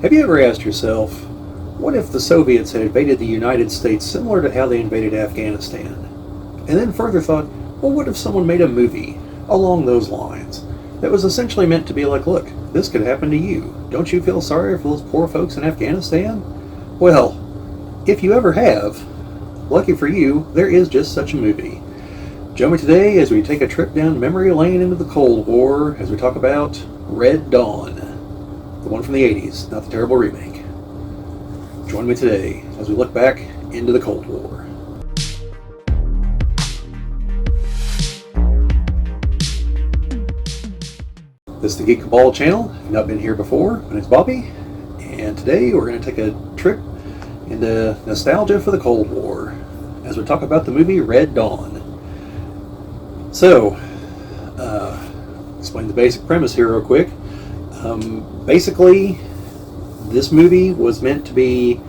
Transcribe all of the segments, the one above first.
Have you ever asked yourself, what if the Soviets had invaded the United States similar to how they invaded Afghanistan? And then further thought, well, what if someone made a movie along those lines that was essentially meant to be like, look, this could happen to you. Don't you feel sorry for those poor folks in Afghanistan? Well, if you ever have, lucky for you, there is just such a movie. Join me today as we take a trip down memory lane into the Cold War as we talk about Red Dawn, the one from the 80s, not the terrible remake. Join me today as we look back into the Cold War. This is the Geek Cabal channel. If you've not been here before, my name's Bobbie, and today we're going to take a trip into nostalgia for the Cold War as we talk about the movie Red Dawn. So, explain the basic premise here real quick. Basically, this movie was meant to be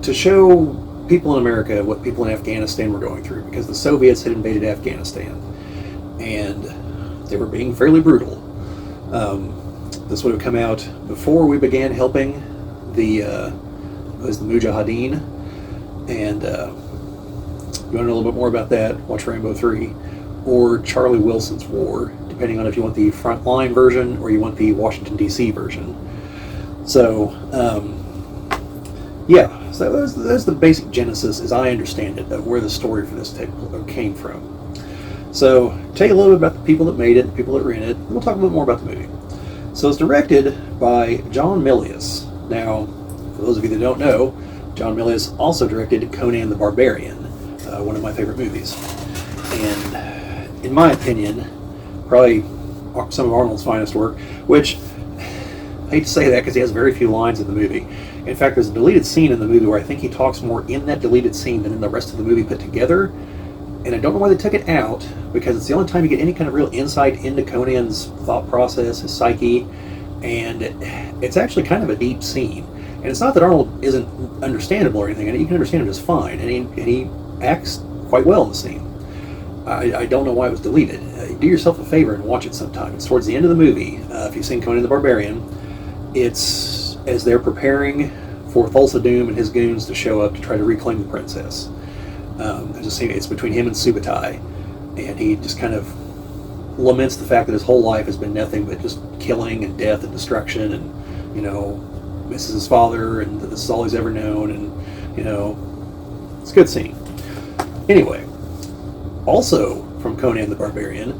to show people in America what people in Afghanistan were going through, because the Soviets had invaded Afghanistan and they were being fairly brutal. This would have come out before we began helping the Mujahideen, and you want to know a little bit more about that, watch Rambo 3 or Charlie Wilson's War, depending on if you want the frontline version or you want the Washington DC version. So so that's the basic genesis, as I understand it, of where the story for this came from. So tell you a little bit about the people that made it, the people that were in it, and we'll talk a little more about the movie. So it's directed by John Milius. Now, for those of you that don't know, John Milius also directed Conan the Barbarian, one of my favorite movies. And in my opinion, probably some of Arnold's finest work, which I hate to say that because he has very few lines in the movie. In fact, there's a deleted scene in the movie where I think he talks more in that deleted scene than in the rest of the movie put together. And I don't know why they took it out, because it's the only time you get any kind of real insight into Conan's thought process, his psyche, and it's actually kind of a deep scene. And it's not that Arnold isn't understandable or anything, and you can understand him just fine, and he acts quite well in the scene. I don't know why it was deleted. Do yourself a favor and watch it sometime. It's towards the end of the movie. If you've seen Conan the Barbarian, it's as they're preparing for Thulsa Doom and his goons to show up to try to reclaim the princess. There's a scene, it's between him and Subutai, and he just kind of laments the fact that his whole life has been nothing but just killing and death and destruction, and, you know, misses his father, and this is all he's ever known, and, you know, it's a good scene. Anyway, also from Conan the Barbarian,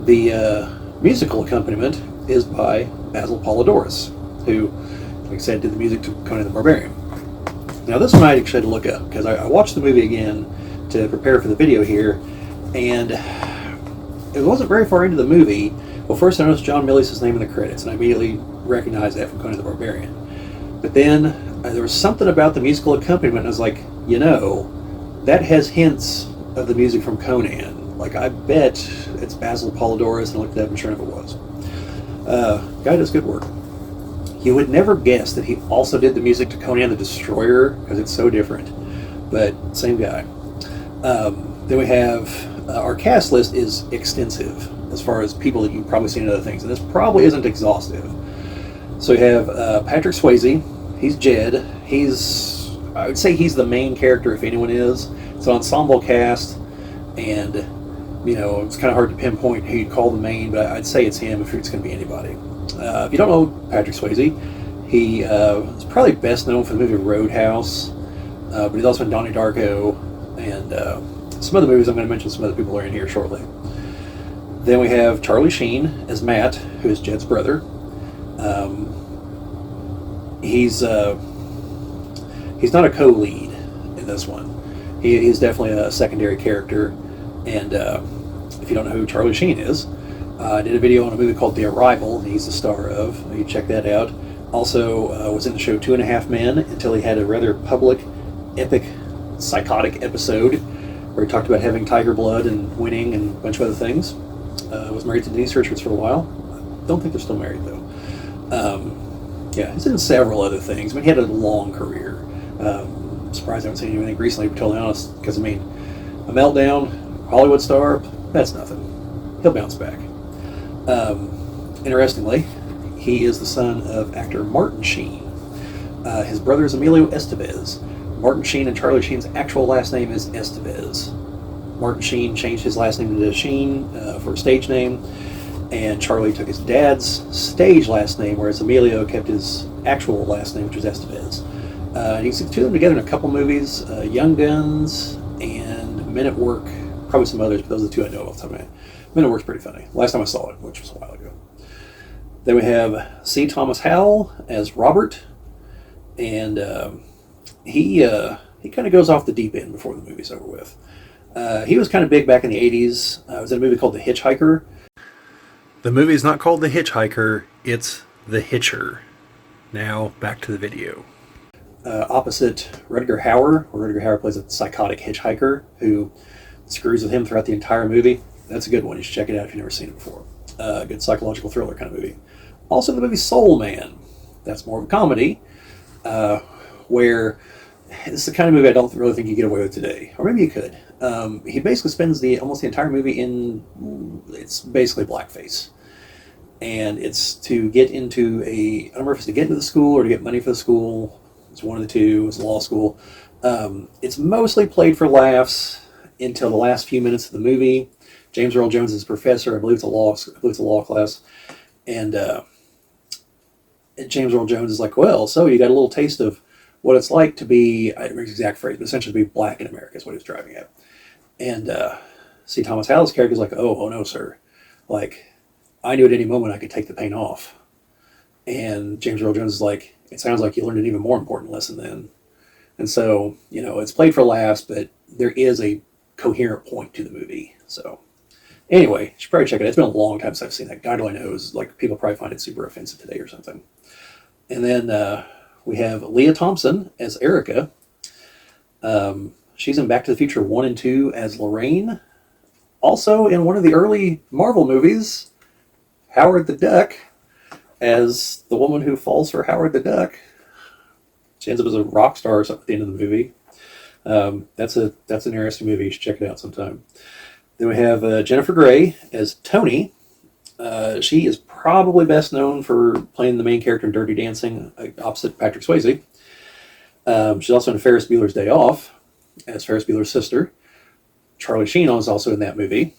the musical accompaniment is by Basil Polidorus, who, like I said, did the music to Conan the Barbarian. Now, this one I actually had to look up, because I watched the movie again to prepare for the video here, and it wasn't very far into the movie. Well, first I noticed John Milius' name in the credits, and I immediately recognized that from Conan the Barbarian. But then there was something about the musical accompaniment, and I was like, you know, that has hints of the music from Conan. Like, I bet it's Basil Polidorus, and I looked it up, and sure enough it was. Guy does good work. You would never guess that he also did the music to Conan the Destroyer, because it's so different, but same guy. Then we have, our cast list is extensive as far as people that you've probably seen in other things, and this probably isn't exhaustive. So we have Patrick Swayze. He's Jed. I would say he's the main character, if anyone is. It's an ensemble cast, and, you know, it's kind of hard to pinpoint who you'd call the main, but I'd say it's him if it's going to be anybody. If you don't know Patrick Swayze, he is probably best known for the movie Roadhouse, but he's also in Donnie Darko, and some other movies. I'm going to mention some other people are in here shortly. Then we have Charlie Sheen as Matt, who is Jed's brother. He's not a co-lead in this one. He's definitely a secondary character, and if you don't know who Charlie Sheen is, I did a video on a movie called The Arrival. He's the star of. You check that out. Also was in the show 2.5 Men until he had a rather public, epic, psychotic episode where he talked about having tiger blood and winning and a bunch of other things. Was married to Denise Richards for a while. Don't think they're still married though. He's in several other things. I mean, he had a long career. I'm surprised I haven't seen anything recently, to be totally honest, because, I mean, a meltdown, Hollywood star, that's nothing. He'll bounce back. Interestingly, He is the son of actor Martin Sheen. His brother is Emilio Estevez. Martin Sheen and Charlie Sheen's actual last name is Estevez. Martin Sheen changed his last name to Sheen for a stage name, and Charlie took his dad's stage last name, whereas Emilio kept his actual last name, which was Estevez. You can see the two of them together in a couple movies, Young Guns and Men at Work, probably some others, but those are the two I know off the top of my head. Men at Work's pretty funny. Last time I saw it, which was a while ago. Then we have C. Thomas Howell as Robert, and he kind of goes off the deep end before the movie's over with. He was kind of big back in the 80s. It was in a movie called The Hitchhiker. The movie's not called The Hitchhiker, it's The Hitcher. Now, back to the video. Opposite Rutger Hauer, where Rutger Hauer plays a psychotic hitchhiker who screws with him throughout the entire movie. That's a good one. You should check it out if you've never seen it before. Good psychological thriller kind of movie. Also the movie Soul Man. That's more of a comedy, where this is the kind of movie I don't really think you get away with today. Or maybe you could. He basically spends almost the entire movie it's basically blackface. And it's to get into I don't remember if it's to get into the school or to get money for the school. It's one of the two. It's a law school. It's mostly played for laughs until the last few minutes of the movie. James Earl Jones is a professor. I believe it's a law class. And James Earl Jones is like, well, so you got a little taste of what it's like to be, I don't remember the exact phrase, but essentially to be black in America is what he was driving at. And C. Thomas Howell's character is like, oh no, sir. Like, I knew at any moment I could take the paint off. And James Earl Jones is like, it sounds like you learned an even more important lesson then. And so, it's played for laughs, but there is a coherent point to the movie. So, anyway, you should probably check it out. It's been a long time since I've seen that. God only knows, like, people probably find it super offensive today or something. And then we have Leah Thompson as Erica. She's in Back to the Future 1 and 2 as Lorraine. Also in one of the early Marvel movies, Howard the Duck as the woman who falls for Howard the Duck. She ends up as a rock star or something at the end of the movie. That's an interesting movie. You should check it out sometime. Then we have Jennifer Grey as Tony. She is probably best known for playing the main character in Dirty Dancing, opposite Patrick Swayze. She's also in Ferris Bueller's Day Off as Ferris Bueller's sister. Charlie Sheen is also in that movie.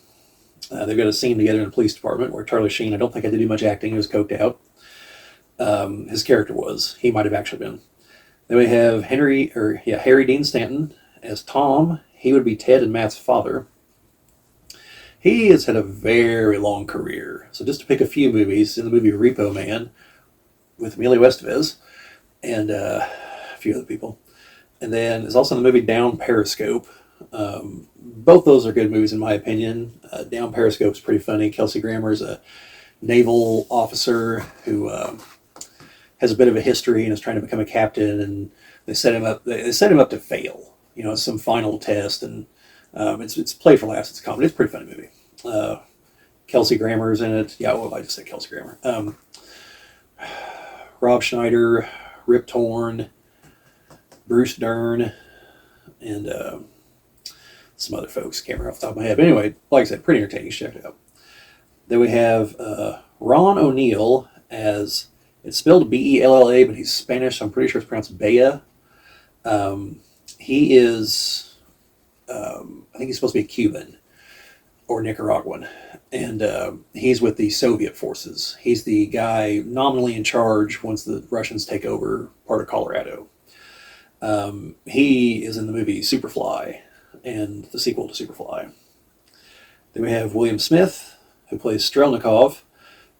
They've got a scene together in the police department where Charlie Sheen, I don't think had to do much acting, he was coked out. His character was. He might have actually been. Then we have Harry Dean Stanton as Tom. He would be Ted and Matt's father. He has had a very long career. So just to pick a few movies, in the movie Repo Man with Emilio Estevez and a few other people. And then there's also the movie Down Periscope. Both those are good movies in my opinion. Down Periscope's pretty funny. Kelsey Grammer's a naval officer who has a bit of a history and is trying to become a captain, and they set him up to fail. It's some final test, and it's played for laughs. It's a comedy. It's a pretty funny movie. Kelsey Grammer's in it. Yeah, well, I just said Kelsey Grammer. Rob Schneider, Rip Torn, Bruce Dern, and some other folks. Can't remember off the top of my head. But anyway, like I said, pretty entertaining. Check it out. Then we have Ron O'Neill as, it's spelled Bella, but he's Spanish, so I'm pretty sure it's pronounced Bea. He is, I think he's supposed to be Cuban or Nicaraguan, and he's with the Soviet forces. He's the guy nominally in charge once the Russians take over part of Colorado. He is in the movie Superfly and the sequel to Superfly. Then we have William Smith, who plays Strelnikov,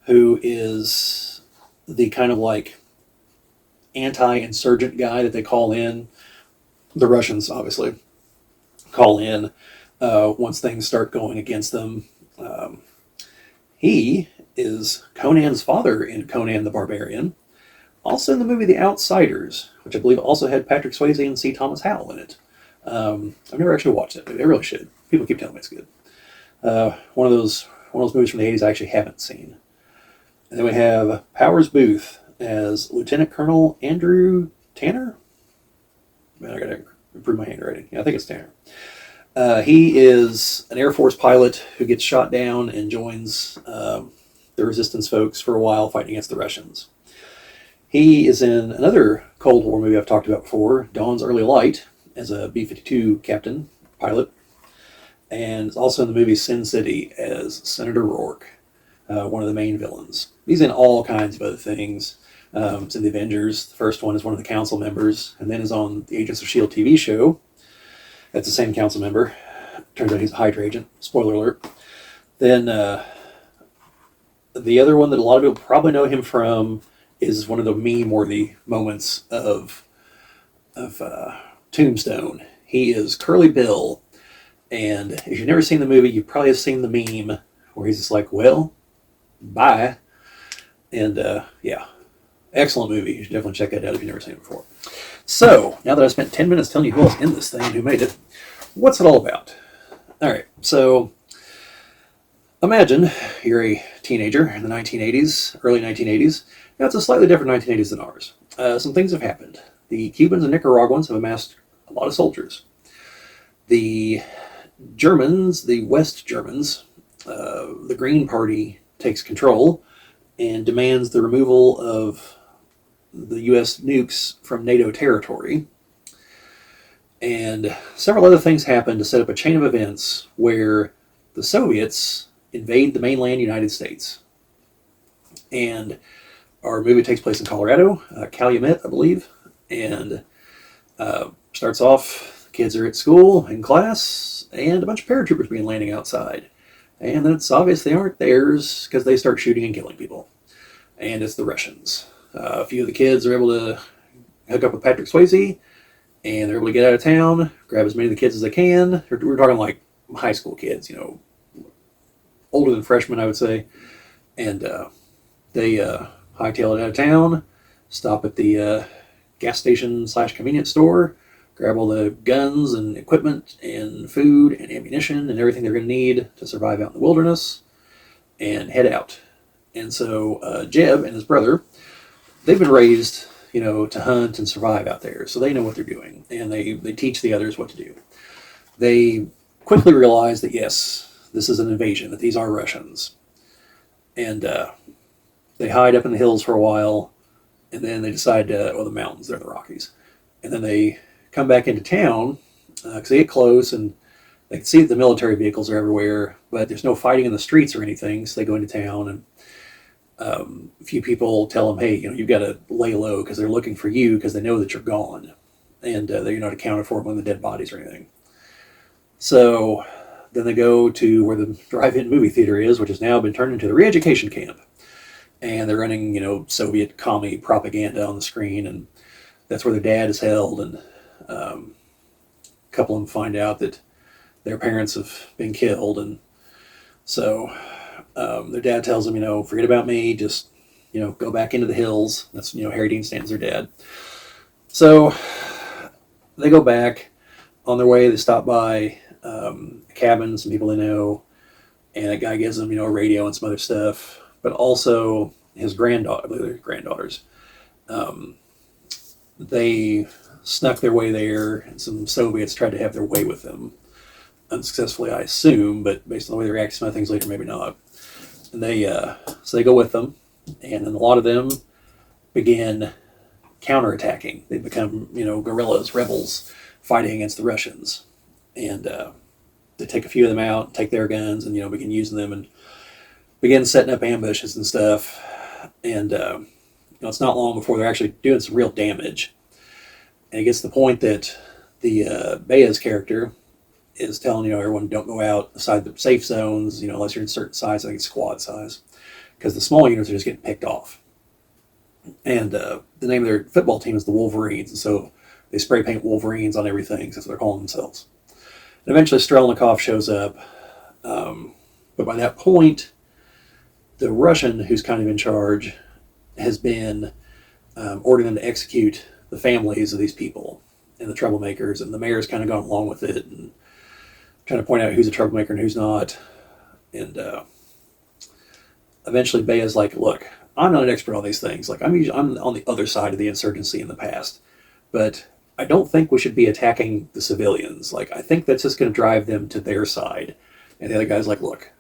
who is the kind of like anti-insurgent guy that they call in. The Russians, obviously, call in once things start going against them. He is Conan's father in Conan the Barbarian. Also in the movie The Outsiders, which I believe also had Patrick Swayze and C. Thomas Howell in it. I've never actually watched it, but I really should. People keep telling me it's good. One of those movies from the 80s I actually haven't seen. And then we have Powers Booth as Lieutenant Colonel Andrew Tanner. Man, I gotta improve my handwriting. Yeah, I think it's Tanner. He is an Air Force pilot who gets shot down and joins the the resistance folks for a while fighting against the Russians. He is in another Cold War movie I've talked about before, Dawn's Early Light, as a B-52 captain, pilot. And also in the movie Sin City as Senator Rourke, one of the main villains. He's in all kinds of other things. It's in the Avengers. The first one is one of the council members, and then is on the Agents of S.H.I.E.L.D. TV show. That's the same council member. Turns out he's a Hydra agent. Spoiler alert. Then the other one that a lot of people probably know him from is one of the meme-worthy moments of Tombstone. He is Curly Bill, and if you've never seen the movie, you probably have seen the meme where he's just like, well, bye. And yeah, excellent movie. You should definitely check that out if you've never seen it before. So, now that I've spent 10 minutes telling you who else in this thing and who made it, what's it all about? All right, so imagine you're a teenager in the 1980s, early 1980s. Now, it's a slightly different 1980s than ours. Some things have happened. The Cubans and Nicaraguans have amassed a lot of soldiers. The Germans, the West Germans, the Green Party takes control and demands the removal of the U.S. nukes from NATO territory. And several other things happen to set up a chain of events where the Soviets invade the mainland United States. And our movie takes place in Colorado, Calumet, I believe, and starts off, kids are at school, in class, and a bunch of paratroopers begin landing outside. And then it's obvious they aren't theirs because they start shooting and killing people. And it's the Russians. A few of the kids are able to hook up with Patrick Swayze, and they're able to get out of town, grab as many of the kids as they can. We're talking like high school kids, older than freshmen, I would say. And they hightail it out of town, stop at the gas station / convenience store, grab all the guns and equipment and food and ammunition and everything they're going to need to survive out in the wilderness, and head out. And so Jeb and his brother, they've been raised, to hunt and survive out there, so they know what they're doing, and they teach the others what to do. They quickly realize that, yes, this is an invasion, that these are Russians. And they hide up in the hills for a while, and then they decide the mountains, they're the Rockies. And then they come back into town, because they get close, and they can see that the military vehicles are everywhere, but there's no fighting in the streets or anything, so they go into town, and a few people tell them, hey, you've got to lay low, because they're looking for you, because they know that you're gone, and that you're not accounted for among the dead bodies or anything. So then they go to where the drive-in movie theater is, which has now been turned into the re-education camp. And they're running, Soviet commie propaganda on the screen, and that's where their dad is held, and a couple of them find out that their parents have been killed, and so their dad tells them, forget about me, just, go back into the hills. That's, Harry Dean Stanton's their dad. So they go back. On their way, they stop by a cabin, some people they know, and a guy gives them, a radio and some other stuff, but also his granddaughters. They snuck their way there, and some Soviets tried to have their way with them. Unsuccessfully, I assume, but based on the way they react to some other things later, maybe not. And so they go with them, and then a lot of them begin counterattacking. They become, guerrillas, rebels, fighting against the Russians. And they take a few of them out, take their guns, and, begin using them, and begin setting up ambushes and stuff. And, it's not long before they're actually doing some real damage. And it gets to the point that the Baez character is telling, everyone don't go outside the safe zones, unless you're in certain size, I think it's squad size, because the small units are just getting picked off. And the name of their football team is the Wolverines, and so they spray paint Wolverines on everything, so that's what they're calling themselves. And eventually Strelnikov shows up, but by that point, the Russian who's kind of in charge has been ordering them to execute the families of these people and the troublemakers, and the mayor's kind of gone along with it and trying to point out who's a troublemaker and who's not. And eventually Bay is like, look, I'm not an expert on these things. Like, I'm on the other side of the insurgency in the past, but I don't think we should be attacking the civilians. Like, I think that's just going to drive them to their side. And the other guy's like, look,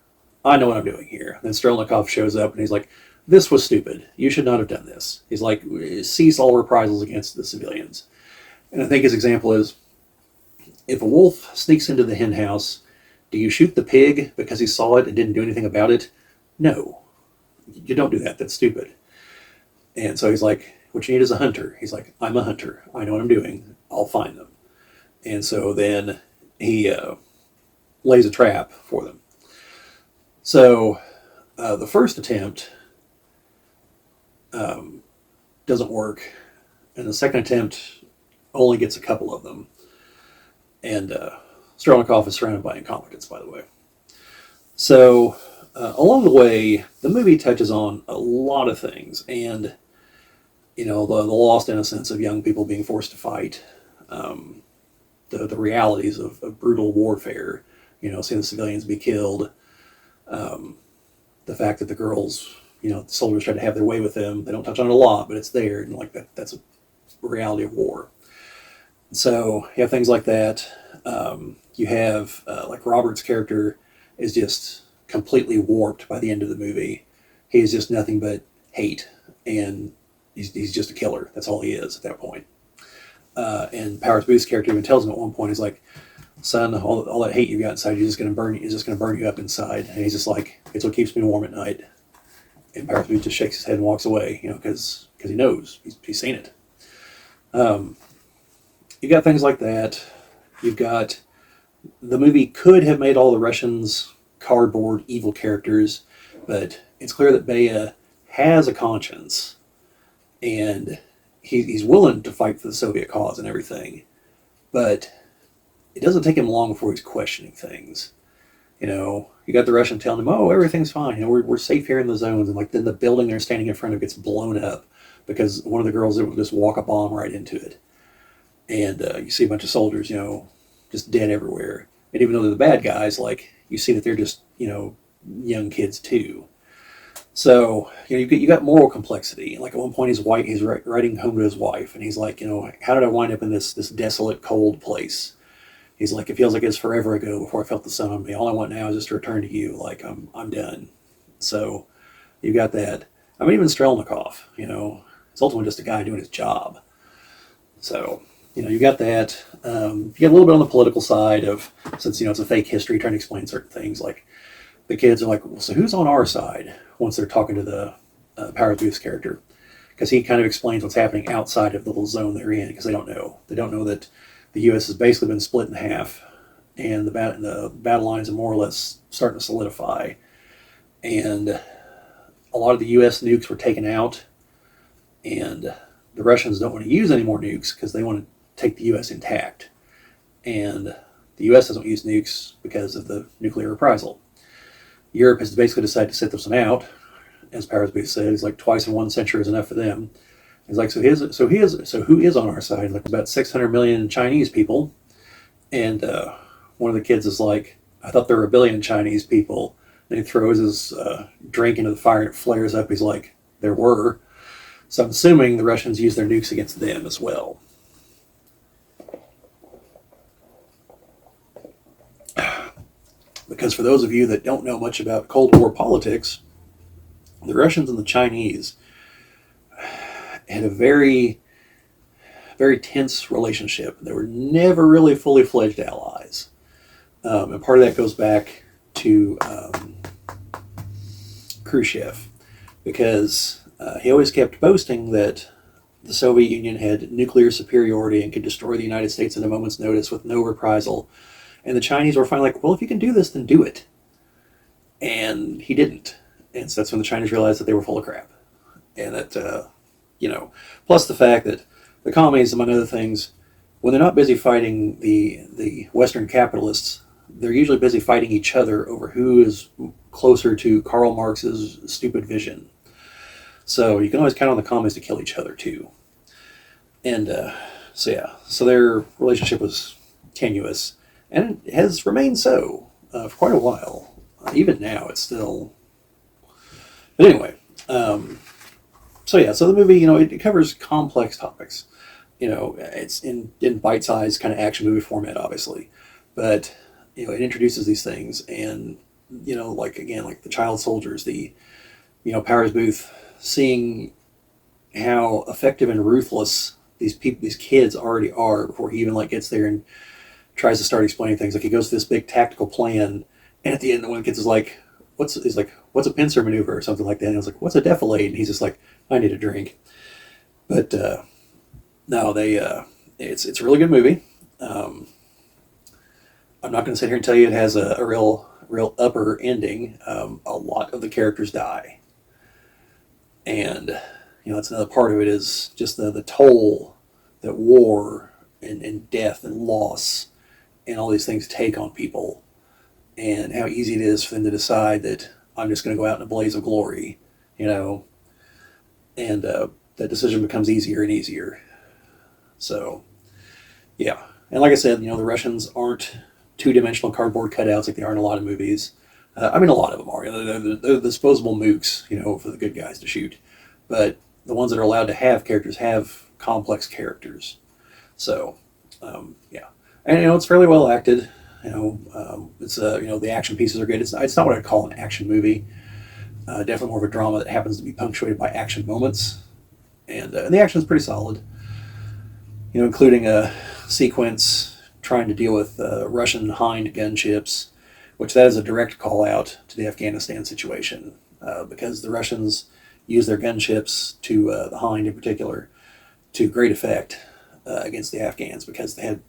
I know what I'm doing here. Then Strelnikov shows up and he's like, this was stupid. You should not have done this. He's like, cease all reprisals against the civilians. And I think his example is, if a wolf sneaks into the hen house, do you shoot the pig because he saw it and didn't do anything about it? No. You don't do that. That's stupid. And so he's like, what you need is a hunter. He's like, I'm a hunter. I know what I'm doing. I'll find them. And so then he lays a trap for them. So the first attempt doesn't work. And the second attempt only gets a couple of them. And Strelnikov is surrounded by incompetence, by the way. So along the way, the movie touches on a lot of things. And, you know, the lost innocence of young people being forced to fight. The realities of brutal warfare. You know, seeing the civilians be killed. The fact that the girls, you know, the soldiers try to have their way with them. They don't touch on it a lot, but it's there. And like that's a reality of war. So you have things like that. You have like Robert's character is just completely warped by the end of the movie. He is just nothing but hate, and he's just a killer. That's all he is at that point. And Powers Booth's character even tells him at one point, he's like, "Son, all that hate you got inside, is just going to burn you up inside." And he's just like, "It's what keeps me warm at night." And Powers Booth just shakes his head and walks away, you know, because he knows he's seen it. You got things like that. You've got the movie could have made all the Russians cardboard evil characters, but it's clear that Bea has a conscience, and he's willing to fight for the Soviet cause and everything, but it doesn't take him long before he's questioning things. You know, you got the Russian telling him, "Oh, everything's fine. You know, we're safe here in the zones," and like then the building they're standing in front of gets blown up because one of the girls would just walk a bomb right into it. And you see a bunch of soldiers, you know, just dead everywhere. And even though they're the bad guys, like, you see that they're just, you know, young kids too. So, you know, you got moral complexity. Like at one point he's writing home to his wife, and he's like, you know, how did I wind up in this desolate, cold place? He's like, it feels like it's forever ago before I felt the sun on me. All I want now is just to return to you. Like, I'm done. So you got that. I mean, even Strelnikov, you know, it's ultimately just a guy doing his job. So, you know, you got that. You get a little bit on the political side of, since, you know, it's a fake history, trying to explain certain things. Like, the kids are like, well, so who's on our side? Once they're talking to the Powers Booth's character. Because he kind of explains what's happening outside of the little zone they're in, because they don't know. They don't know that the U.S. has basically been split in half, and the battle lines are more or less starting to solidify. And a lot of the U.S. nukes were taken out, and the Russians don't want to use any more nukes because they want to take the U.S. intact. And the U.S. doesn't use nukes because of the nuclear reprisal. Europe has basically decided to sit this one out, as Powers Booth said. It's like twice in 1 century is enough for them. He's like, so who is on our side? Like about 600 million Chinese people. And one of the kids is like, I thought there were 1 billion Chinese people. And he throws his drink into the fire and it flares up. He's like, there were. So I'm assuming the Russians use their nukes against them as well. Because for those of you that don't know much about Cold War politics, the Russians and the Chinese had a very, very tense relationship. They were never really fully fledged allies. And part of that goes back to Khrushchev, because he always kept boasting that the Soviet Union had nuclear superiority and could destroy the United States at a moment's notice with no reprisal. And the Chinese were finally like, well, if you can do this, then do it. And he didn't. And so that's when the Chinese realized that they were full of crap. And that, you know, plus the fact that the commies, among other things, when they're not busy fighting the Western capitalists, they're usually busy fighting each other over who is closer to Karl Marx's stupid vision. So you can always count on the commies to kill each other too. And so their relationship was tenuous, and it has remained so for quite a while. Even now, it's still. But anyway, so the movie, you know, it covers complex topics. You know, it's in bite-sized kind of action movie format, obviously, but you know, it introduces these things, and like again, like the child soldiers, the Powers Booth, seeing how effective and ruthless these kids already are before he even like gets there and tries to start explaining things. Like he goes to this big tactical plan, and at the end, one of the kids is like, "What's a pincer maneuver?" or something like that. And I was like, "What's a defilade?" And he's just like, "I need a drink." But no, it's a really good movie. I'm not going to sit here and tell you it has a real upper ending. A lot of the characters die, and that's another part of it is just the toll that war and death and loss and all these things take on people, and how easy it is for them to decide that I'm just going to go out in a blaze of glory, and that decision becomes easier and easier. So, yeah. And like I said, the Russians aren't two-dimensional cardboard cutouts like they are in a lot of movies. I mean, a lot of them are. They're disposable mooks, for the good guys to shoot. But the ones that are allowed to have characters have complex characters. So, yeah. And, it's fairly well acted. It's, the action pieces are good. It's not what I'd call an action movie. Definitely more of a drama that happens to be punctuated by action moments. And the action is pretty solid. Including a sequence trying to deal with Russian Hind gunships, which that is a direct call out to the Afghanistan situation, because the Russians use their gunships to the Hind in particular to great effect against the Afghans, because they had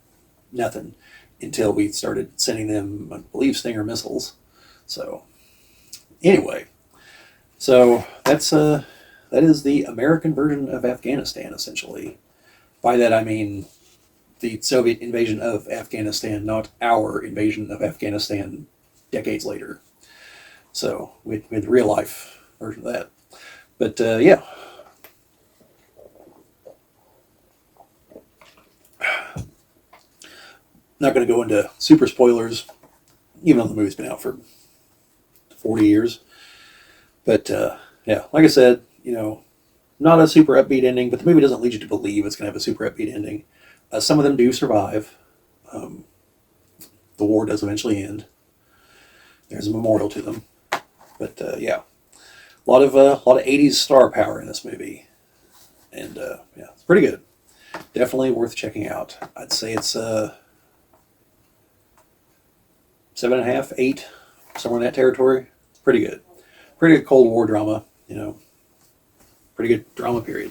nothing until we started sending them, I believe, Stinger missiles. So anyway, so that is the American version of Afghanistan, essentially. By that I mean the Soviet invasion of Afghanistan, not our invasion of Afghanistan decades later. So we had the real life version of that. But yeah. Not going to go into super spoilers, even though the movie's been out for 40 years. But yeah, like I said, not a super upbeat ending, but the movie doesn't lead you to believe it's going to have a super upbeat ending. Some of them do survive. The war does eventually end. There's a memorial to them. But yeah, a lot of 80s star power in this movie, and yeah, it's pretty good. Definitely worth checking out. I'd say it's 7.5, 8, somewhere in that territory. Pretty good. Pretty good Cold War drama. Pretty good drama period.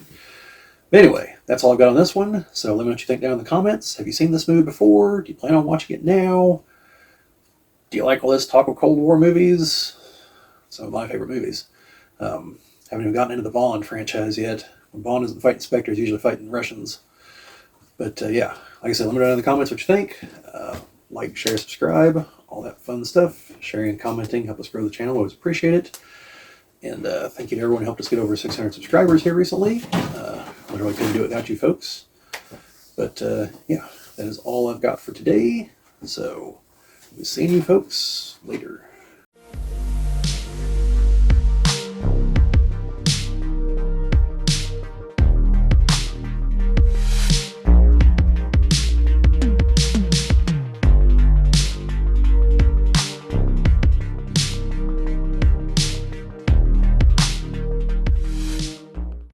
But anyway, that's all I've got on this one. So let me know what you think down in the comments. Have you seen this movie before? Do you plan on watching it now? Do you like all this talk of Cold War movies? Some of my favorite movies. Haven't even gotten into the Bond franchise yet. When Bond isn't fighting Spectres, he's usually fighting Russians. But yeah, like I said, let me know in the comments what you think. Like, share, subscribe, all that fun stuff. Sharing and commenting help us grow the channel. Always appreciate it. And thank you to everyone who helped us get over 600 subscribers here recently. Literally couldn't do it without you folks. But yeah, that is all I've got for today. So we'll see you folks later.